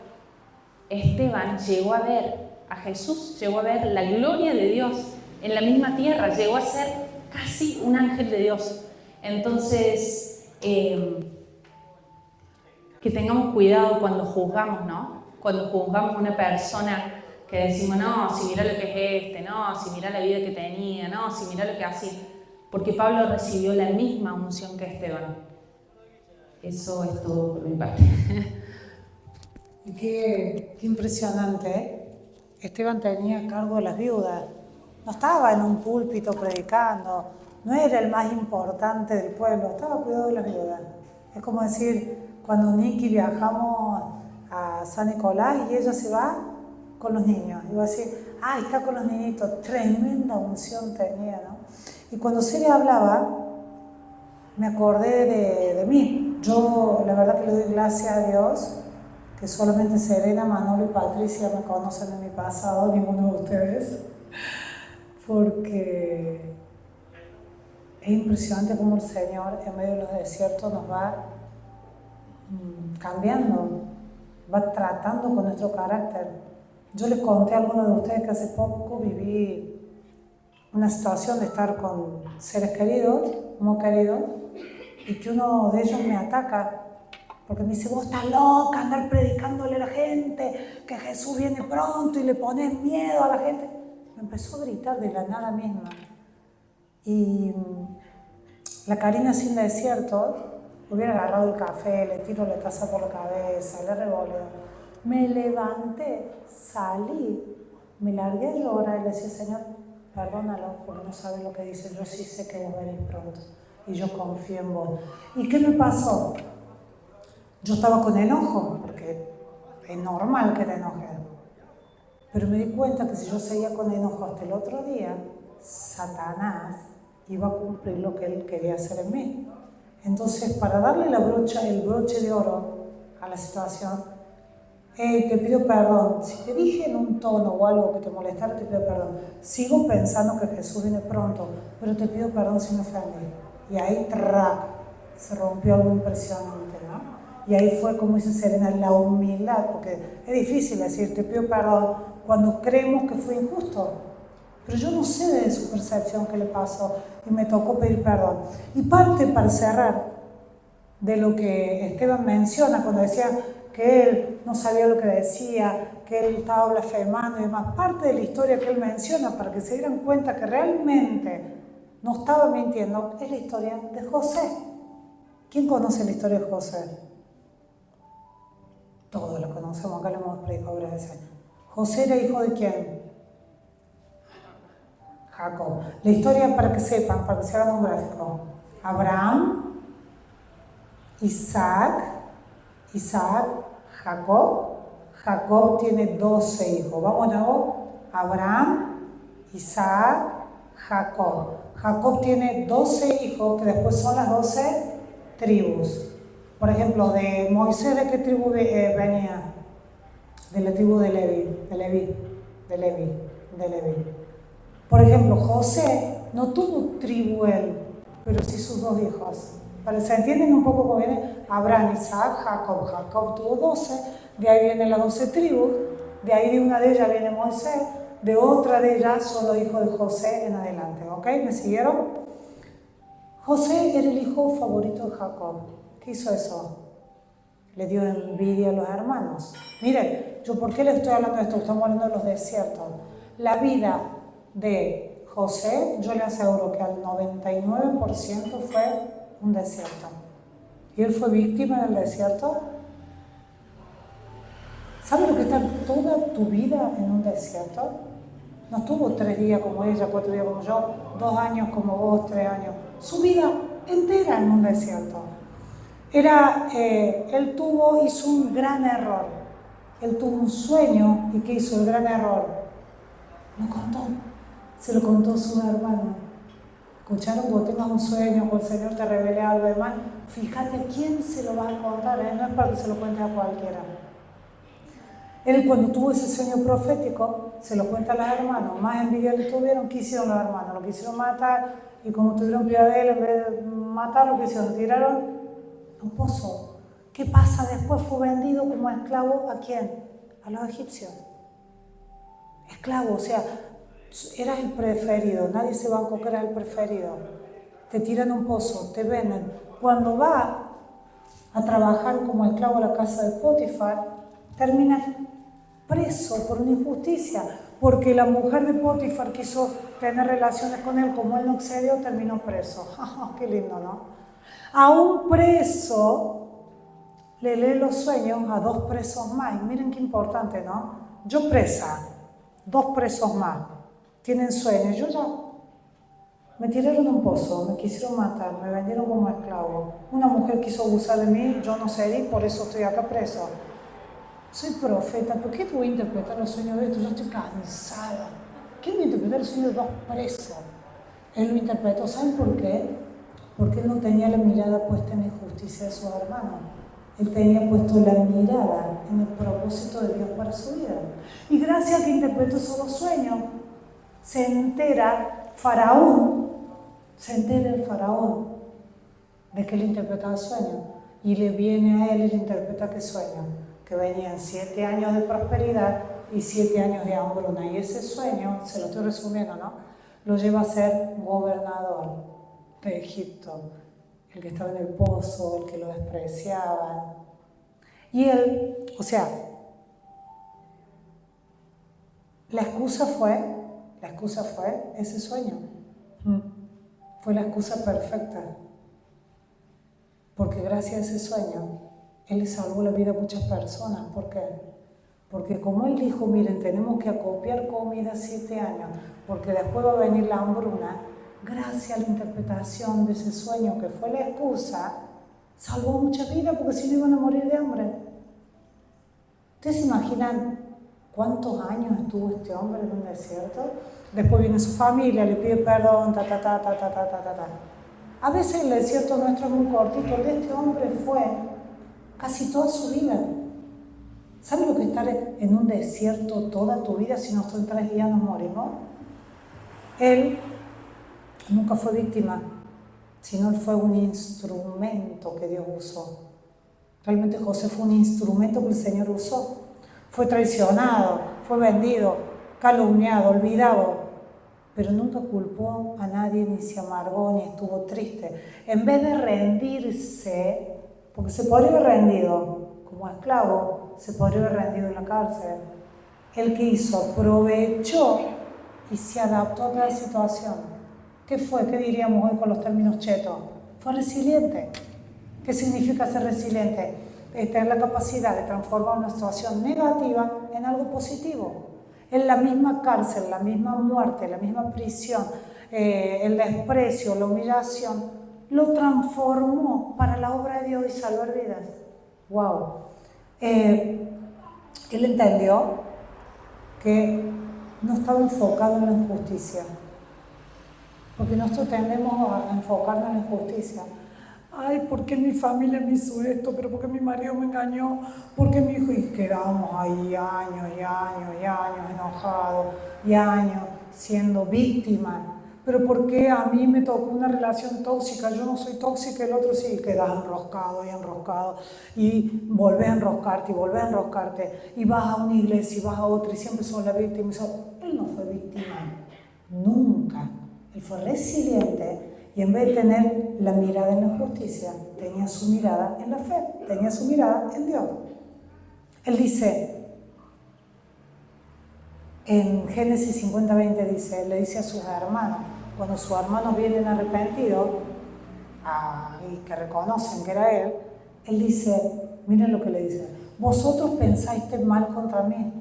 Esteban llegó a ver a Jesús, llegó a ver la gloria de Dios en la misma tierra, llegó a ser casi un ángel de Dios. Entonces, que tengamos cuidado cuando juzgamos, ¿no? Cuando juzgamos a una persona que decimos, no, si mira lo que es no, si mira la vida que tenía, no, si mira lo que hacía. Porque Pablo recibió la misma unción que Esteban. Eso es todo por mi parte. Qué impresionante, ¿eh? Esteban tenía a cargo de las viudas. No estaba en un púlpito predicando, no era el más importante del pueblo, estaba cuidado de las viudas. Es como decir, cuando Nicky viajamos a San Nicolás y ella se va con los niños. Y va a decir, ¡ay, está con los niñitos! Tremenda unción tenía, ¿no? Y cuando Celia hablaba, me acordé de mí. Yo, la verdad que le doy gracias a Dios, que solamente Serena, Manolo y Patricia me conocen de mi pasado, ninguno de ustedes. porque es impresionante cómo el Señor en medio de los desiertos nos va cambiando, va tratando con nuestro carácter. Yo les conté a algunos de ustedes que hace poco viví una situación de estar con seres queridos, muy queridos, y que uno de ellos me ataca porque me dice: vos estás loca, andar predicándole a la gente que Jesús viene pronto y le pones miedo a la gente. Me empezó a gritar de la nada misma. Y la Karina sin desierto hubiera agarrado el café, le tiro la taza por la cabeza, le revoleo. Me levanté, salí, me largué a llorar y le decía: Señor, perdónalo porque no sabe lo que dice, yo sí sé que vos venís pronto y yo confío en vos. ¿Y qué me pasó? Yo estaba con enojo, porque es normal que te enojes, pero me di cuenta que si yo seguía con enojo hasta el otro día, Satanás iba a cumplir lo que él quería hacer en mí. Entonces, para darle el broche de oro a la situación, te pido perdón. Si te dije en un tono o algo que te molestara, te pido perdón. Sigo pensando que Jesús viene pronto, pero te pido perdón si me ofendí. Y ahí, se rompió algo impresionante, ¿no? Y ahí fue, como dice Serena, la humildad, porque es difícil decir te pido perdón cuando creemos que fue injusto. Pero yo no sé de su percepción qué le pasó y me tocó pedir perdón. Y parte, para cerrar, de lo que Esteban menciona cuando decía que él no sabía lo que decía, que él estaba blasfemando y demás, parte de la historia que él menciona para que se dieran cuenta que realmente no estaba mintiendo, es la historia de José. ¿Quién conoce la historia de José? Todos la conocemos, acá lo hemos predicado varias veces. ¿José era hijo de quién? Jacob. La historia, para que sepan, para que se hagan un gráfico: Abraham, Isaac, Jacob. Jacob tiene 12 hijos. Vamos de nuevo: Abraham, Isaac, Jacob. Jacob tiene 12 hijos, que después son las 12 tribus. Por ejemplo, de Moisés, ¿de qué tribu venía? De la tribu de Leví. Por ejemplo, José no tuvo tribu él, pero sí sus 2 hijos. Para que se entienden un poco cómo viene: Abraham, Isaac, Jacob. Jacob tuvo 12, de ahí vienen las 12 tribus, de ahí de una de ellas viene Moisés, de otra de ellas son los hijos de José en adelante. ¿Ok? ¿Me siguieron? José era el hijo favorito de Jacob. ¿Qué hizo eso? Le dio envidia a los hermanos. Miren, ¿yo por qué les estoy hablando de esto? Estamos hablando de los desiertos. La vida de José, yo le aseguro que al 99% fue un desierto. ¿Y él fue víctima del desierto? ¿Sabes lo que está toda tu vida en un desierto? No estuvo 3 días como ella, 4 días como yo, 2 años como vos, 3 años. Su vida entera en un desierto. Él hizo un gran error. Él tuvo un sueño, ¿y qué hizo el gran error? Lo contó. Se lo contó a su hermano. ¿Escucharon? Cuando tengas un sueño o el Señor te revele algo demás, fíjate a quién se lo vas a contar, no es para que se lo cuente a cualquiera. Él, cuando tuvo ese sueño profético, se lo cuenta a los hermanos. Más envidia le tuvieron. ¿Qué hicieron los hermanos? Lo quisieron matar, y como tuvieron piedad de él, en vez de matarlo, ¿qué hicieron? Tiraron un pozo. ¿Qué pasa después? Fue vendido como esclavo ¿a quién? A los egipcios. Esclavo, o sea, eras el preferido, nadie se bancó que eras el preferido. Te tiran un pozo, te venden. Cuando va a trabajar como esclavo a la casa de Potifar, termina preso por una injusticia, porque la mujer de Potifar quiso tener relaciones con él, como él no accedió, terminó preso. Qué lindo, ¿no? A un preso le lee los sueños a 2 presos más. Y miren qué importante, ¿no? Yo presa, 2 presos más, tienen sueños. Yo ya me tiraron un pozo, me quisieron matar, me vendieron como esclavo. Una mujer quiso abusar de mí, yo no cedí, por eso estoy acá preso. Soy profeta, ¿por qué te voy a interpretar los sueños de estos? Yo estoy cansada. ¿Qué voy a interpretar los sueños de 2 presos? Él lo interpretó, ¿saben por qué? Porque él no tenía la mirada puesta en la injusticia de sus hermanos. Él tenía puesto la mirada en el propósito de Dios para su vida. Y gracias a que interpretó esos 2 sueños, se entera el faraón de que él interpretaba el sueño y le viene a él y le interpreta qué sueño, que venían 7 años de prosperidad y 7 años de hambruna, y ese sueño, se lo estoy resumiendo, ¿no?, lo lleva a ser gobernador de Egipto, el que estaba en el pozo, el que lo despreciaban. Y él, o sea, la excusa fue ese sueño. Fue la excusa perfecta. Porque gracias a ese sueño, él le salvó la vida a muchas personas. ¿Por qué? Porque como él dijo, miren, tenemos que acopiar comida 7 años, porque después va a venir la hambruna, gracias a la interpretación de ese sueño que fue la excusa, salvó muchas vidas, porque si no iban a morir de hambre. ¿Ustedes se imaginan cuántos años estuvo este hombre en un desierto? Después viene su familia, le pide perdón, A veces el desierto nuestro es muy cortito, el de este hombre fue casi toda su vida. ¿Sabes lo que es estar en un desierto toda tu vida? Si nosotros en 3 días nos morimos. Él nunca fue víctima, sino él fue un instrumento que Dios usó. Realmente José fue un instrumento que el Señor usó. Fue traicionado, fue vendido, calumniado, olvidado, pero nunca culpó a nadie, ni se amargó, ni estuvo triste. En vez de rendirse, porque se podría haber rendido como esclavo, se podría haber rendido en la cárcel. Él que hizo, aprovechó y se adaptó a cada situación. ¿Qué fue? ¿Qué diríamos hoy con los términos chetos? Fue resiliente. ¿Qué significa ser resiliente? Es tener la capacidad de transformar una situación negativa en algo positivo. En la misma cárcel, la misma muerte, la misma prisión, el desprecio, la humillación, lo transformó para la obra de Dios y salvar vidas. ¡Wow! Él entendió que no estaba enfocado en la injusticia, porque nosotros tendemos a enfocarnos en la injusticia. Ay, ¿por qué mi familia me hizo esto? ¿Pero por qué mi marido me engañó? ¿Por qué mi hijo? Y quedamos ahí años y años y años enojados y años siendo víctimas. ¿Pero por qué a mí me tocó una relación tóxica? Yo no soy tóxica, el otro sí. Quedas enroscado y enroscado y volvés a enroscarte y volvés a enroscarte. Y vas a una iglesia y vas a otra y siempre sos la víctima. Él no fue víctima, nunca. Él fue resiliente. Y en vez de tener la mirada en la justicia, tenía su mirada en la fe, tenía su mirada en Dios. Él dice, en Génesis 50:20 dice, le dice a sus hermanos, cuando sus hermanos vienen arrepentidos y que reconocen que era él dice, miren lo que le dice, vosotros pensaste mal contra mí,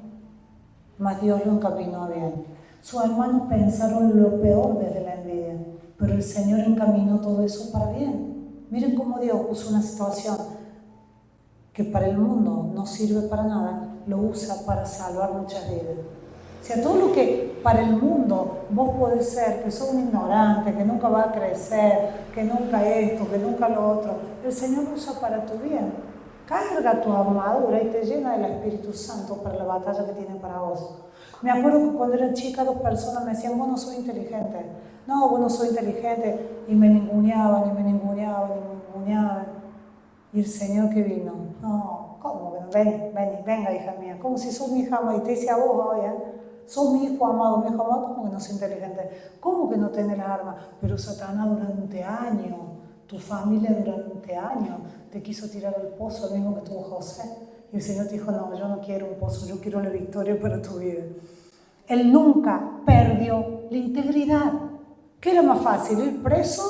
mas Dios lo encaminó bien. Sus hermanos pensaron lo peor desde la envidia, pero el Señor encaminó todo eso para bien. Miren cómo Dios usa una situación que para el mundo no sirve para nada, lo usa para salvar muchas vidas. O sea, todo lo que para el mundo vos podés ser, que sos un ignorante, que nunca va a crecer, que nunca esto, que nunca lo otro, el Señor lo usa para tu bien. Carga tu armadura y te llena del Espíritu Santo para la batalla que tiene para vos. Me acuerdo que cuando era chica 2 personas me decían, vos no sos inteligente. No, vos no sos inteligente. Y me ninguneaban, y me ninguneaban, y me ninguneaban. Y el Señor que vino, no, ¿cómo que no? Venga, hija mía. Como si sos mi hija amada. Y te dice a vos hoy, sos mi hijo amado, ¿cómo que no sos inteligente? ¿Cómo que no tenés las armas? Pero Satanás durante años, tu familia durante años, te quiso tirar al pozo, lo mismo que tuvo José. Y el Señor te dijo, no, yo no quiero un pozo, yo quiero la victoria para tu vida. Él nunca perdió la integridad. ¿Qué era más fácil? ¿Ir preso?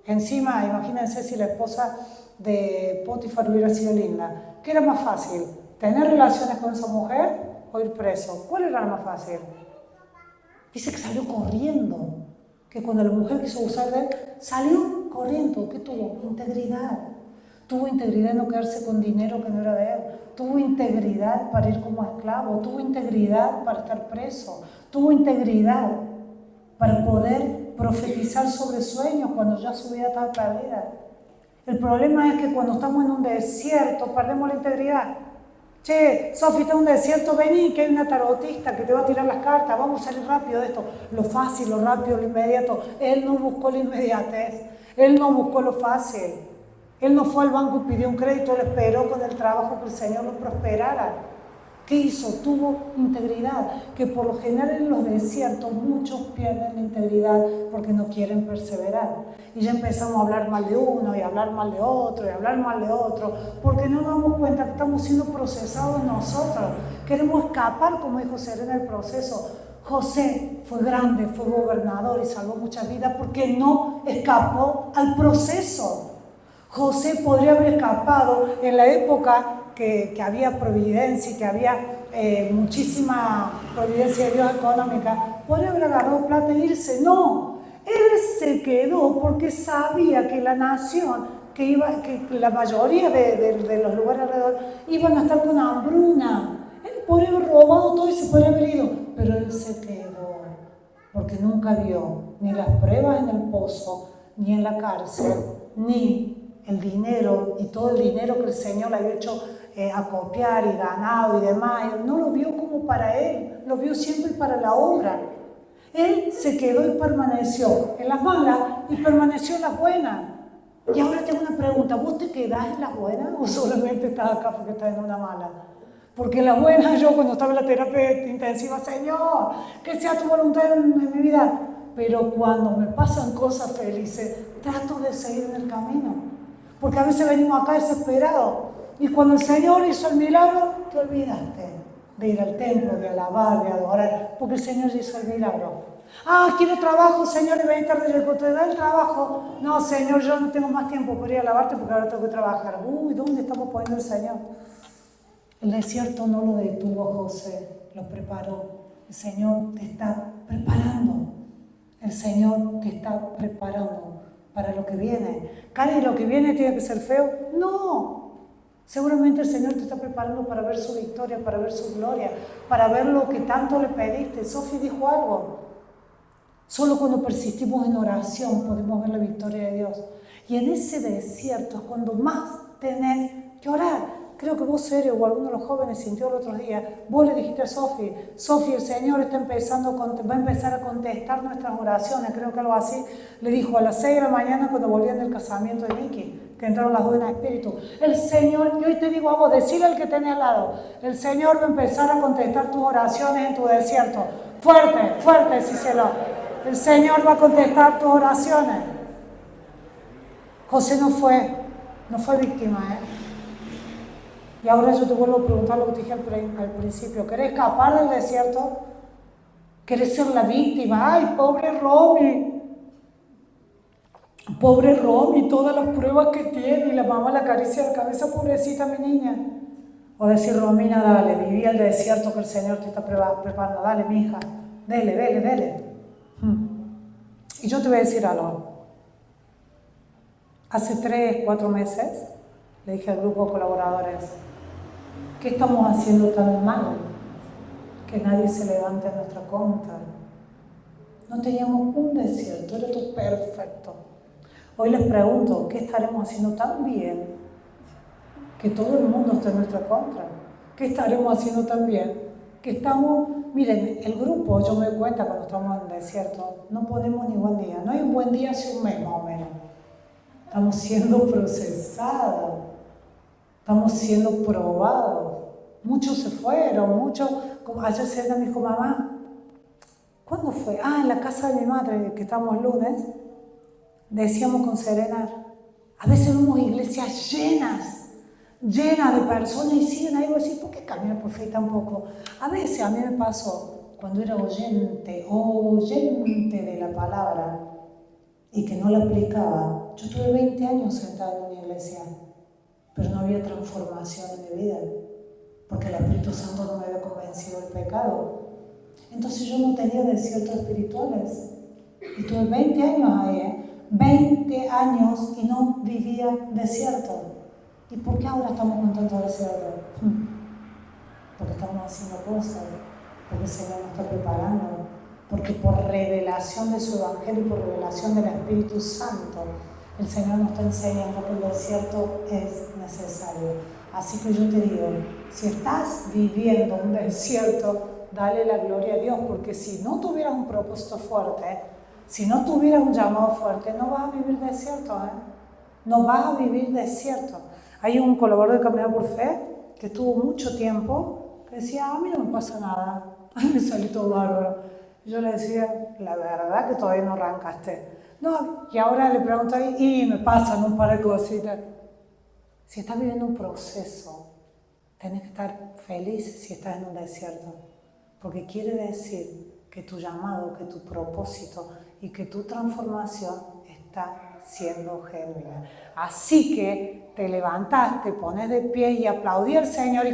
Encima, imagínense si la esposa de Potifar hubiera sido linda. ¿Qué era más fácil? ¿Tener relaciones con esa mujer o ir preso? ¿Cuál era más fácil? Dice que salió corriendo. Que cuando la mujer quiso abusar de él, salió corriendo. ¿Qué tuvo? Integridad. Tuvo integridad en no quedarse con dinero que no era de él. Tuvo integridad para ir como esclavo. Tuvo integridad para estar preso. Tuvo integridad para poder profetizar sobre sueños cuando ya su vida estaba perdida. El problema es que cuando estamos en un desierto perdemos la integridad. Che, Sofi, está en un desierto, vení, que hay una tarotista que te va a tirar las cartas, vamos a salir rápido de esto. Lo fácil, lo rápido, lo inmediato. Él no buscó la inmediatez, él no buscó lo fácil. Él no fue al banco y pidió un crédito, él esperó con el trabajo que el Señor lo prosperara. ¿Qué hizo? Tuvo integridad, que por lo general en los desiertos muchos pierden la integridad porque no quieren perseverar. Y ya empezamos a hablar mal de uno y a hablar mal de otro y a hablar mal de otro, porque no nos damos cuenta que estamos siendo procesados nosotros. Queremos escapar, como dijo Serena, el proceso. José fue grande, fue gobernador y salvó muchas vidas porque no escapó al proceso. José podría haber escapado en la época que había providencia y que había muchísima providencia de Dios económica, podría haber agarrado plata e irse. No, él se quedó porque sabía que la nación, que la mayoría de los lugares alrededor iban a estar con hambruna. Él podría haber robado todo y se podría haber ido, pero él se quedó porque nunca vio ni las pruebas en el pozo, ni en la cárcel, ni el dinero y todo el dinero que el Señor le había hecho acopiar y ganado y demás. No lo vio como para él, lo vio siempre para la obra. Él se quedó y permaneció en las malas y permaneció en las buenas. Y ahora tengo una pregunta, ¿vos te quedás en las buenas o solamente estás acá porque estás en una mala? Porque en las buenas, yo cuando estaba en la terapia intensiva, Señor, que sea tu voluntad en mi vida. Pero cuando me pasan cosas felices, trato de seguir en el camino. Porque a veces venimos acá desesperados. Y cuando el Señor hizo el milagro, te olvidaste de ir al templo, de alabar, de adorar. Porque el Señor hizo el milagro. Ah, quiero trabajo, Señor, y ven tarde, ¿te da el trabajo? No, Señor, yo no tengo más tiempo para ir a alabarte porque ahora tengo que trabajar. Uy, ¿dónde estamos poniendo el Señor? El desierto no lo detuvo José, lo preparó. El Señor te está preparando. El Señor te está preparando para lo que viene. Cari, ¿lo que viene tiene que ser feo? No. Seguramente el Señor te está preparando para ver su victoria, para ver su gloria, para ver lo que tanto le pediste. Sofi dijo algo. Solo cuando persistimos en oración podemos ver la victoria de Dios. Y en ese desierto es cuando más tenés que orar. Creo que vos, Sergio, o alguno de los jóvenes sintió el otro día, vos le dijiste a Sofi, el Señor va a empezar a contestar nuestras oraciones, creo que algo así, le dijo a las 6 de la mañana cuando volvían del casamiento de Vicky, que entraron las dos en espíritu. El Señor, y hoy te digo a vos, decile al que tenés al lado, el Señor va a empezar a contestar tus oraciones en tu desierto. Fuerte, fuerte, díselo. El Señor va a contestar tus oraciones. José no fue víctima, Y ahora yo te vuelvo a preguntar lo que te dije al principio. ¿Querés escapar del desierto? ¿Querés ser la víctima? ¡Ay, pobre Romy! Pobre Romy, todas las pruebas que tiene. Y la mamá le acaricia la cabeza, pobrecita mi niña. O decir, Romina, dale, viví el desierto que el Señor te está preparando. Dale, mi hija, dele. Y yo te voy a decir algo. Hace 3-4 meses le dije al grupo de colaboradores, ¿qué estamos haciendo tan mal que nadie se levante en nuestra contra? No teníamos un desierto, era todo perfecto. Hoy les pregunto, ¿qué estaremos haciendo tan bien que todo el mundo está en nuestra contra? ¿Qué estaremos haciendo tan bien que estamos... Miren, el grupo, yo me doy cuenta cuando estamos en el desierto, no ponemos ni buen día. No hay un buen día hace un mes más o menos. Estamos siendo procesados. Estamos siendo probados. Muchos se fueron, como ayer Serena me dijo, mamá, ¿cuándo fue? En la casa de mi madre, que estábamos lunes, decíamos con Serena, a veces vemos iglesias llenas de personas y siguen ahí, voy a decir, ¿por qué caminar por fe tampoco? A veces a mí me pasó, cuando era oyente de la palabra y que no la aplicaba, yo tuve 20 años sentada en una iglesia, pero no había transformación en mi vida, porque el Espíritu Santo no me había convencido del pecado. Entonces yo no tenía desiertos espirituales. Y tuve 20 años ahí, 20 años y no vivía desierto. ¿Y por qué ahora estamos con tanto desierto? Porque estamos haciendo cosas, porque el Señor nos está preparando, porque por revelación de su Evangelio y por revelación del Espíritu Santo, el Señor nos está enseñando que el desierto es necesario. Así que yo te digo, Si estás viviendo un desierto, dale la gloria a Dios, porque si no tuvieras un propósito fuerte, si no tuvieras un llamado fuerte, no vas a vivir desierto, no vas a vivir desierto. Hay un colaborador de Caminar por Fe que estuvo mucho tiempo, que decía, a mí no me pasa nada, a mí me salió todo bárbaro. Yo le decía, la verdad que todavía no arrancaste. No, y ahora le pregunto, y me pasan un par de cositas. Si estás viviendo un proceso, tenés que estar feliz si estás en un desierto, porque quiere decir que tu llamado, que tu propósito y que tu transformación está siendo genuina. Así que te levantás, te pones de pie y aplaudí al Señor y